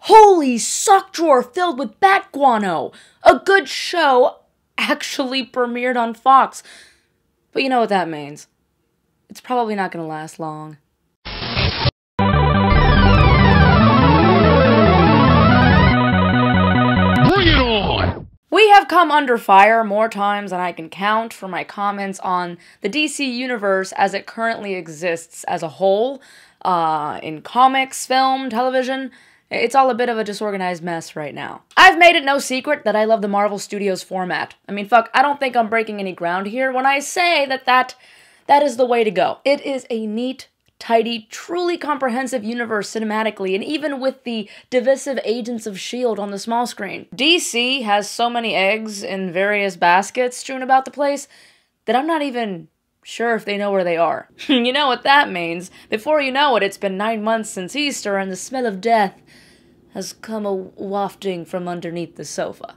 Holy sock drawer filled with bat guano! A good show actually premiered on Fox. But you know what that means. It's probably not gonna last long. Bring it on! We have come under fire more times than I can count for my comments on the DC universe as it currently exists as a whole, in comics, film, television. It's all a bit of a disorganized mess right now. I've made it no secret that I love the Marvel Studios format. I mean, fuck, I don't think I'm breaking any ground here when I say that is the way to go. It is a neat, tidy, truly comprehensive universe cinematically, and even with the divisive agents of S.H.I.E.L.D. on the small screen. DC has so many eggs in various baskets strewn about the place that I'm not even sure if they know where they are. You know what that means. Before you know it, it's been 9 months since Easter, and the smell of death has come wafting from underneath the sofa.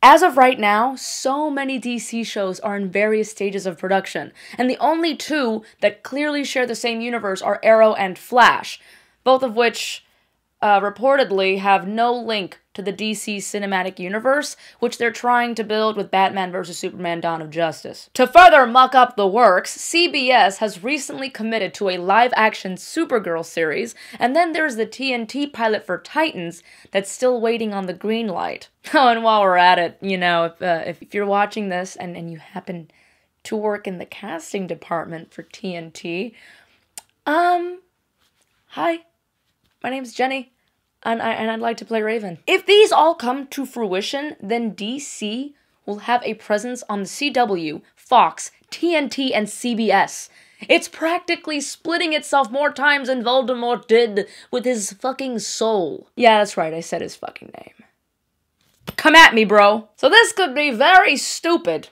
As of right now, so many DC shows are in various stages of production, and the only two that clearly share the same universe are Arrow and Flash, both of which reportedly have no link to the DC cinematic universe, which they're trying to build with Batman vs. Superman: Dawn of Justice. To further muck up the works, CBS has recently committed to a live-action Supergirl series, and then there's the TNT pilot for Titans that's still waiting on the green light. Oh, and while we're at it, you know, if you're watching this and you happen to work in the casting department for TNT, hi, my name's Jenny. And I'd like to play Raven. If these all come to fruition, then DC will have a presence on the CW, Fox, TNT, and CBS. It's practically splitting itself more times than Voldemort did with his fucking soul. Yeah, that's right, I said his fucking name. Come at me, bro. So this could be very stupid,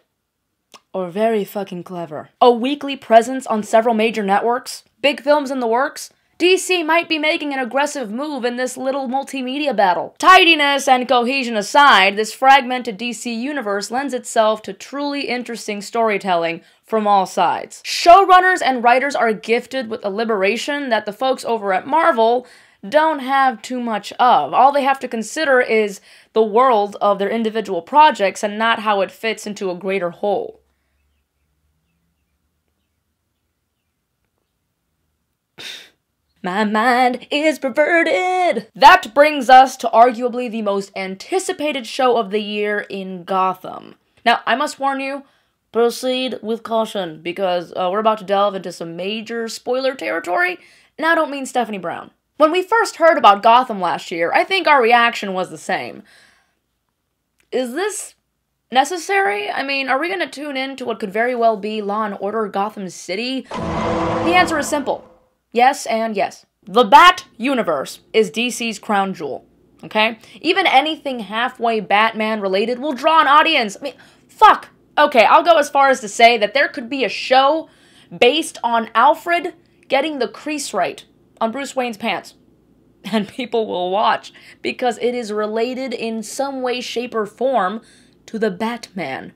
or very fucking clever. A weekly presence on several major networks, big films in the works. DC might be making an aggressive move in this little multimedia battle. Tidiness and cohesion aside, this fragmented DC universe lends itself to truly interesting storytelling from all sides. Showrunners and writers are gifted with a liberation that the folks over at Marvel don't have too much of. All they have to consider is the world of their individual projects and not how it fits into a greater whole. My mind is perverted! That brings us to arguably the most anticipated show of the year in Gotham. Now, I must warn you, proceed with caution, because we're about to delve into some major spoiler territory, and I don't mean Stephanie Brown. When we first heard about Gotham last year, I think our reaction was the same. Is this necessary? I mean, are we gonna tune in to what could very well be Law & Order Gotham City? The answer is simple. Yes and yes. The Bat universe is DC's crown jewel, okay? Even anything halfway Batman related will draw an audience. I mean, fuck. Okay, I'll go as far as to say that there could be a show based on Alfred getting the crease right on Bruce Wayne's pants. And people will watch because it is related in some way, shape, or form to the Batman.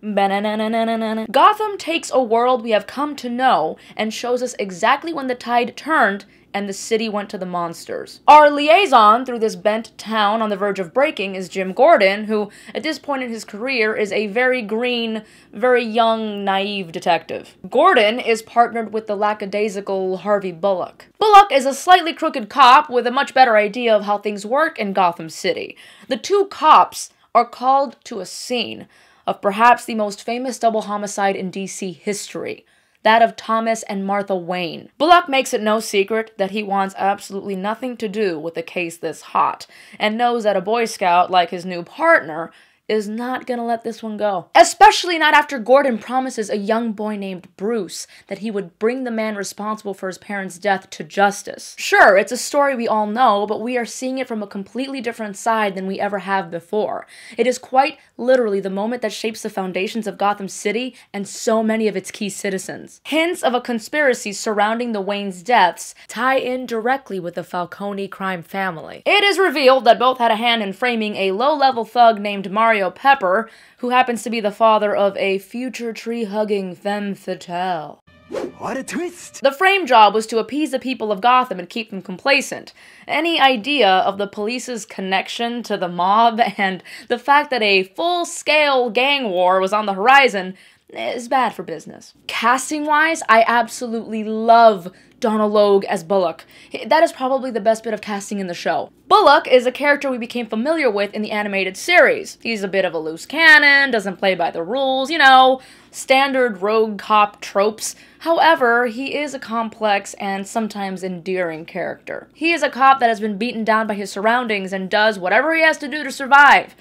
Gotham takes a world we have come to know and shows us exactly when the tide turned and the city went to the monsters. Our liaison through this bent town on the verge of breaking is Jim Gordon, who, at this point in his career, is a very green, very young, naive detective. Gordon is partnered with the lackadaisical Harvey Bullock. Bullock is a slightly crooked cop with a much better idea of how things work in Gotham City. The two cops are called to a scene of perhaps the most famous double homicide in DC history, that of Thomas and Martha Wayne. Bullock makes it no secret that he wants absolutely nothing to do with a case this hot, and knows that a Boy Scout like his new partner is not gonna let this one go. Especially not after Gordon promises a young boy named Bruce that he would bring the man responsible for his parents' death to justice. Sure, it's a story we all know, but we are seeing it from a completely different side than we ever have before. It is quite literally the moment that shapes the foundations of Gotham City and so many of its key citizens. Hints of a conspiracy surrounding the Wayne's deaths tie in directly with the Falcone crime family. It is revealed that both had a hand in framing a low-level thug named Mario Pepper, who happens to be the father of a future tree-hugging femme fatale. What a twist! The frame job was to appease the people of Gotham and keep them complacent. Any idea of the police's connection to the mob and the fact that a full-scale gang war was on the horizon is bad for business. Casting-wise, I absolutely love Donald Logue as Bullock. That is probably the best bit of casting in the show. Bullock is a character we became familiar with in the animated series. He's a bit of a loose cannon, doesn't play by the rules, you know, standard rogue cop tropes. However, he is a complex and sometimes endearing character. He is a cop that has been beaten down by his surroundings and does whatever he has to do to survive.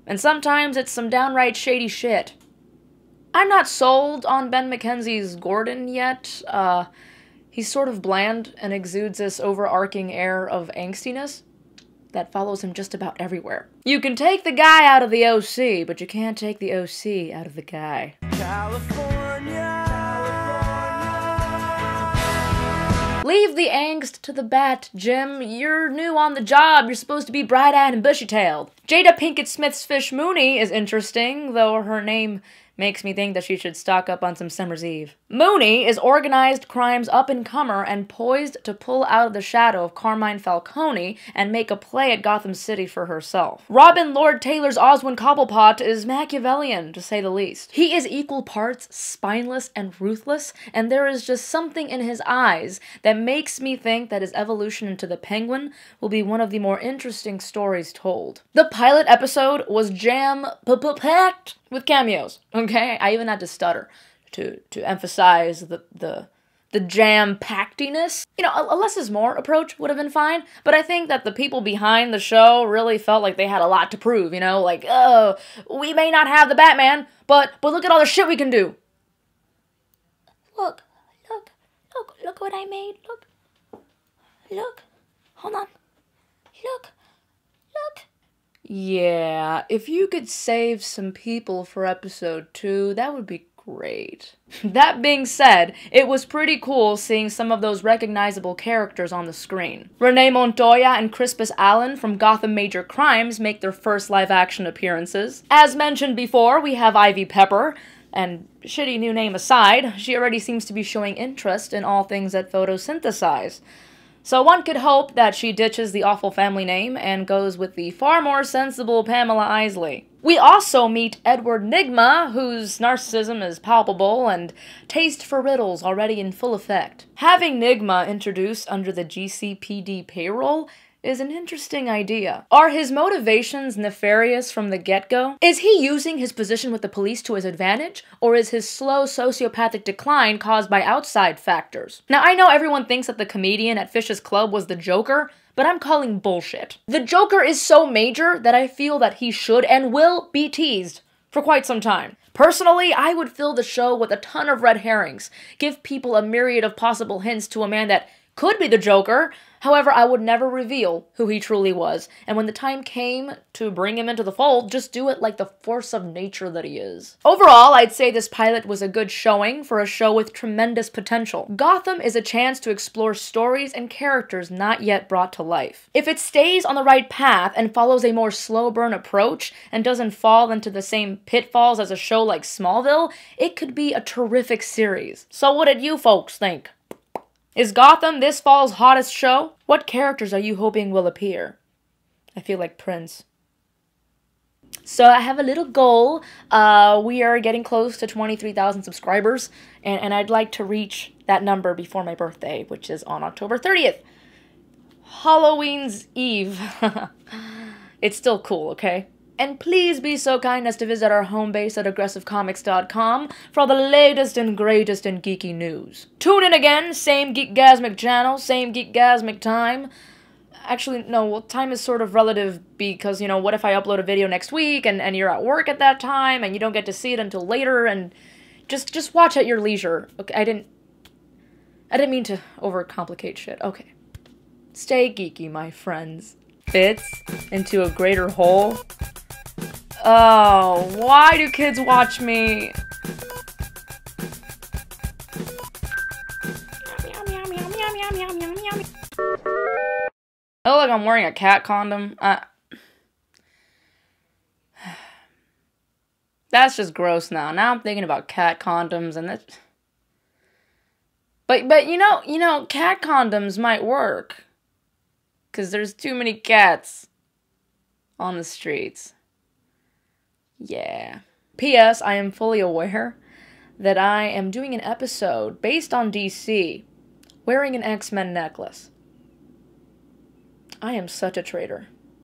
And sometimes it's some downright shady shit. I'm not sold on Ben McKenzie's Gordon yet. He's sort of bland and exudes this overarching air of angstiness that follows him just about everywhere. You can take the guy out of the OC, but you can't take the OC out of the guy. California! Leave the angst to the bat, Jim. You're new on the job. You're supposed to be bright-eyed and bushy-tailed. Jada Pinkett Smith's Fish Mooney is interesting, though her name makes me think that she should stock up on some Summer's Eve. Mooney is organized crime's up-and-comer and poised to pull out of the shadow of Carmine Falcone and make a play at Gotham City for herself. Robin Lord Taylor's Oswin Cobblepot is Machiavellian, to say the least. He is equal parts spineless and ruthless, and there is just something in his eyes that makes me think that his evolution into the Penguin will be one of the more interesting stories told. The pilot episode was jam-packed with cameos, okay? I even had to stutter to emphasize the jam-packedness. You know, a less is more approach would have been fine, but I think that the people behind the show really felt like they had a lot to prove, you know? Like, oh, we may not have the Batman, but look at all the shit we can do. Look what I made, look, hold on, look. Yeah, if you could save some people for episode 2, that would be great. That being said, it was pretty cool seeing some of those recognizable characters on the screen. Renee Montoya and Crispus Allen from Gotham Major Crimes make their first live-action appearances. As mentioned before, we have Ivy Pepper, and shitty new name aside, she already seems to be showing interest in all things that photosynthesize. So one could hope that she ditches the awful family name and goes with the far more sensible Pamela Isley. We also meet Edward Nygma, whose narcissism is palpable and taste for riddles already in full effect. Having Nygma introduced under the GCPD payroll is an interesting idea. Are his motivations nefarious from the get-go? Is he using his position with the police to his advantage, or is his slow sociopathic decline caused by outside factors? Now, I know everyone thinks that the comedian at Fish's Club was the Joker, but I'm calling bullshit. The Joker is so major that I feel that he should and will be teased for quite some time. Personally, I would fill the show with a ton of red herrings, give people a myriad of possible hints to a man that could be the Joker. However, I would never reveal who he truly was, and when the time came to bring him into the fold, just do it like the force of nature that he is. Overall, I'd say this pilot was a good showing for a show with tremendous potential. Gotham is a chance to explore stories and characters not yet brought to life. If it stays on the right path and follows a more slow burn approach and doesn't fall into the same pitfalls as a show like Smallville, it could be a terrific series. So what did you folks think? Is Gotham this fall's hottest show? What characters are you hoping will appear? I feel like Prince. So I have a little goal. We are getting close to 23,000 subscribers, and I'd like to reach that number before my birthday, which is on October 30th. Halloween's Eve. It's still cool, okay? And please be so kind as to visit our home base at aggressivecomics.com for all the latest and greatest in geeky news. Tune in again, same Geekgasmic channel, same Geekgasmic time. Actually, no, well, time is sort of relative because, you know, what if I upload a video next week and you're at work at that time and you don't get to see it until later, and just watch at your leisure. Okay, I didn't mean to overcomplicate shit. Okay. Stay geeky, my friends. Fits into a greater whole. Oh, why do kids watch me? Oh, like I'm wearing a cat condom. That's just gross now. Now I'm thinking about cat condoms and that's... But you know, cat condoms might work. 'Cause there's too many cats on the streets. Yeah. P.S. I am fully aware that I am doing an episode based on DC wearing an X-Men necklace. I am such a traitor.